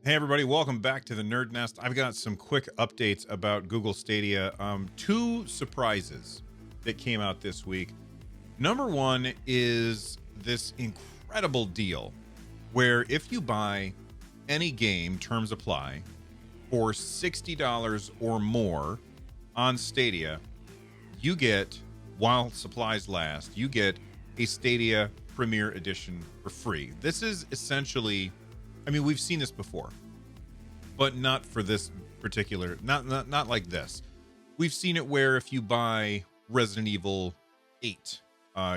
Hey everybody, welcome back to the Nerd Nest. I've got some quick updates about Google Stadia. Two surprises that came out this week. Number one is this incredible deal where if you buy any game, terms apply, for $60 or more on Stadia, you get, while supplies last, you get a Stadia Premier Edition for free. This is essentially, I mean, we've seen this before, but not for this particular, not like this. We've seen it where if you buy Resident Evil 8,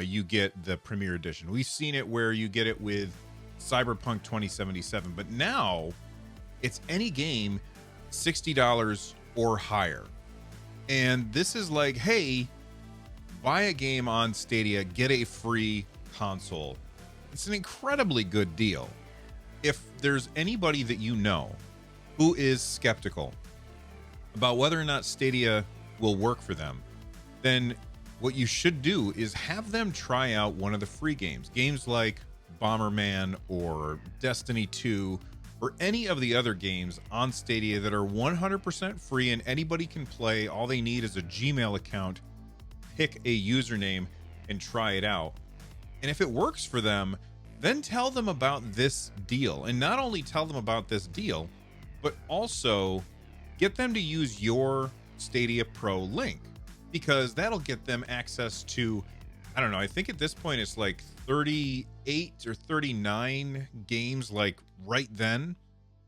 you get the Premier Edition. We've seen it where you get it with Cyberpunk 2077, but now it's any game $60 or higher. And this is like, hey, buy a game on Stadia, get a free console. It's an incredibly good deal. If there's anybody that you know who is skeptical about whether or not Stadia will work for them, then what you should do is have them try out one of the free games. Games like Bomberman or Destiny 2 or any of the other games on Stadia that are 100% free and anybody can play. All they need is a Gmail account, pick a username, and try it out. And if it works for them, then tell them about this deal. And not only tell them about this deal, but also get them to use your Stadia Pro link, because that'll get them access to, I don't know, I think at this point it's like 38 or 39 games like right then.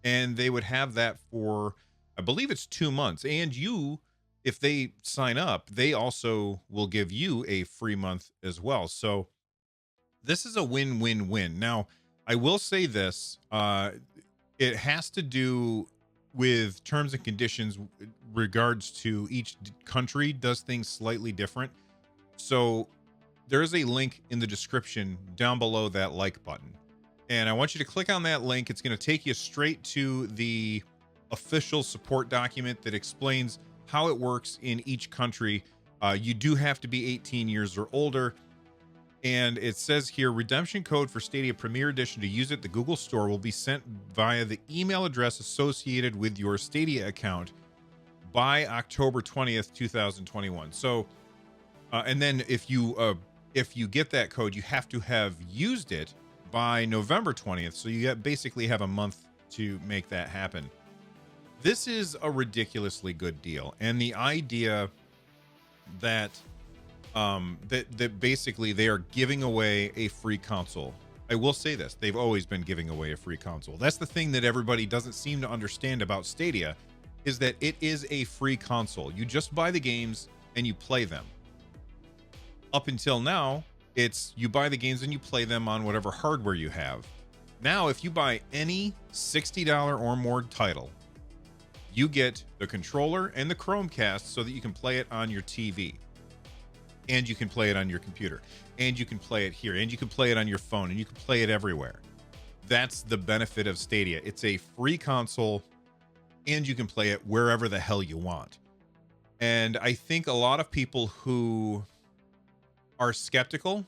And they would have that for, I believe it's 2 months. And you, if they sign up, they also will give you a free month as well. So this is a win-win-win. Now, I will say this, it has to do with terms and conditions. Regards to each country does things slightly different. So there is a link in the description down below that like button. And I want you to click on that link. It's going to take you straight to the official support document that explains how it works in each country. You do have to be 18 years or older. And it says here, redemption code for Stadia Premier Edition to use at the Google Store will be sent via the email address associated with your Stadia account by October 20th, 2021. So, and then if you get that code, you have to have used it by November 20th. So you basically have a month to make that happen. This is a ridiculously good deal. And the idea that that basically they are giving away a free console. I will say this, they've always been giving away a free console. That's the thing that everybody doesn't seem to understand about Stadia, is that it is a free console. You just buy the games and you play them. Up until now, it's you buy the games and you play them on whatever hardware you have. Now, if you buy any $60 or more title, you get the controller and the Chromecast so that you can play it on your TV. And you can play it on your computer, and you can play it here, and you can play it on your phone, and you can play it everywhere. That's the benefit of Stadia. It's a free console, and you can play it wherever the hell you want. And I think a lot of people who are skeptical,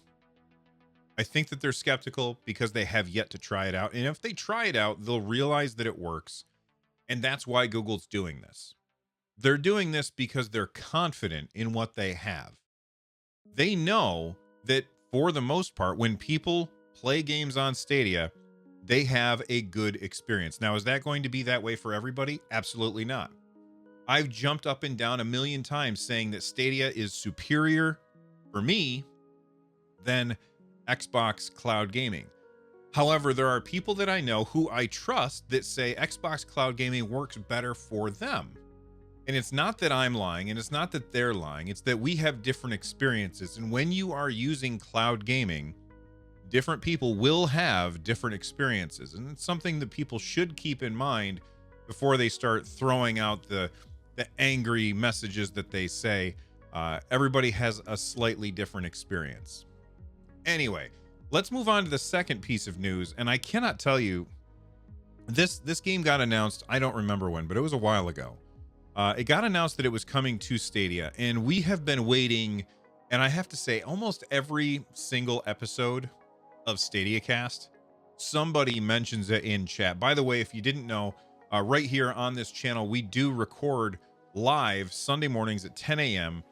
I think that they're skeptical because they have yet to try it out. And if they try it out, they'll realize that it works. And that's why Google's doing this. They're doing this because they're confident in what they have. They know that for the most part, when people play games on Stadia, they have a good experience. Now, is that going to be that way for everybody? Absolutely not. I've jumped up and down a million times saying that Stadia is superior for me than Xbox Cloud Gaming. However, there are people that I know who I trust that say Xbox Cloud Gaming works better for them. And it's not that I'm lying, and it's not that they're lying. It's that we have different experiences. And when you are using cloud gaming, different people will have different experiences. And it's something that people should keep in mind before they start throwing out the angry messages that they say. Everybody has a slightly different experience. Anyway, let's move on to the second piece of news. And I cannot tell you, this game got announced, I don't remember when, but it was a while ago. It got announced that it was coming to Stadia, and we have been waiting, and I have to say, almost every single episode of Stadia Cast somebody mentions it in chat. By the way, if you didn't know, right here on this channel, we do record live Sunday mornings at 10 a.m.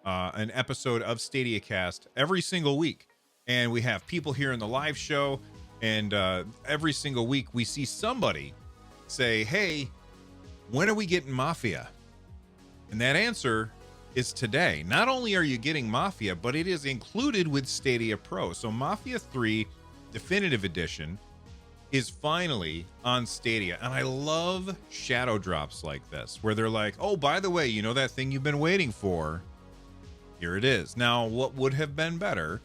An episode of Stadia Cast every single week. And we have people here in the live show. And every single week we see somebody say, hey, when are we getting Mafia? And that answer is today. Not only are you getting Mafia, but it is included with Stadia Pro. So Mafia 3 Definitive Edition is finally on Stadia. And I love shadow drops like this, where they're like, oh, by the way, you know that thing you've been waiting for? Here it is. Now, what would have been better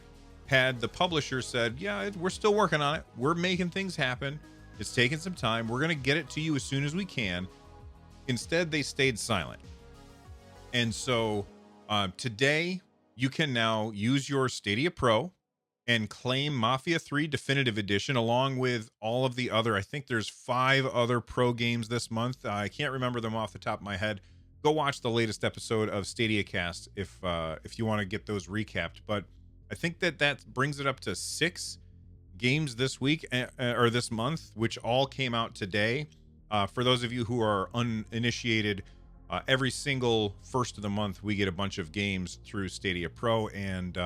had the publisher said, yeah, we're still working on it. We're making things happen. It's taking some time. We're going to get it to you as soon as we can. Instead, they stayed silent. And so today, you can now use your Stadia Pro and claim Mafia 3 Definitive Edition along with all of the other, I think there's 5 other Pro games this month. I can't remember them off the top of my head. Go watch the latest episode of Stadia Cast if you want to get those recapped. But I think that brings it up to 6 games this week or this month, which all came out today. For those of you who are uninitiated, every single first of the month, we get a bunch of games through Stadia Pro. And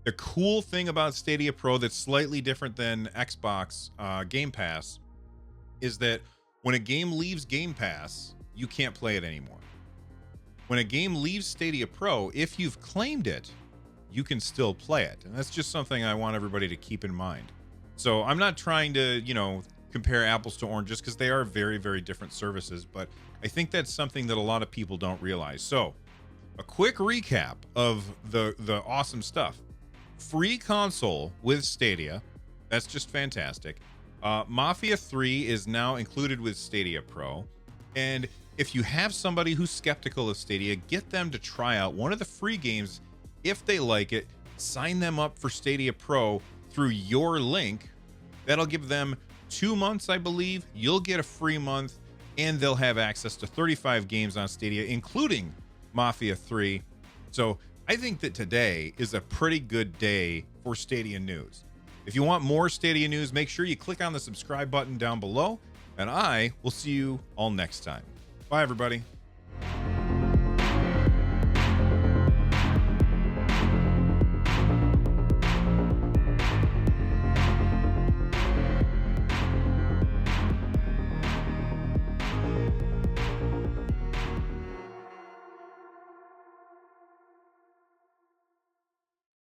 the cool thing about Stadia Pro that's slightly different than Xbox Game Pass is that when a game leaves Game Pass, you can't play it anymore. When a game leaves Stadia Pro, if you've claimed it, you can still play it. And that's just something I want everybody to keep in mind. So I'm not trying to, compare apples to oranges because they are very, very different services. But I think that's something that a lot of people don't realize. So a quick recap of the awesome stuff. Free console with Stadia. That's just fantastic. Mafia 3 is now included with Stadia Pro. And if you have somebody who's skeptical of Stadia, get them to try out one of the free games. If they like it, sign them up for Stadia Pro through your link. That'll give them 2 months, I believe. You'll get a free month, and they'll have access to 35 games on Stadia, including Mafia 3. So I think that today is a pretty good day for Stadia news. If you want more Stadia news, make sure you click on the subscribe button down below, and I will see you all next time. Bye, everybody.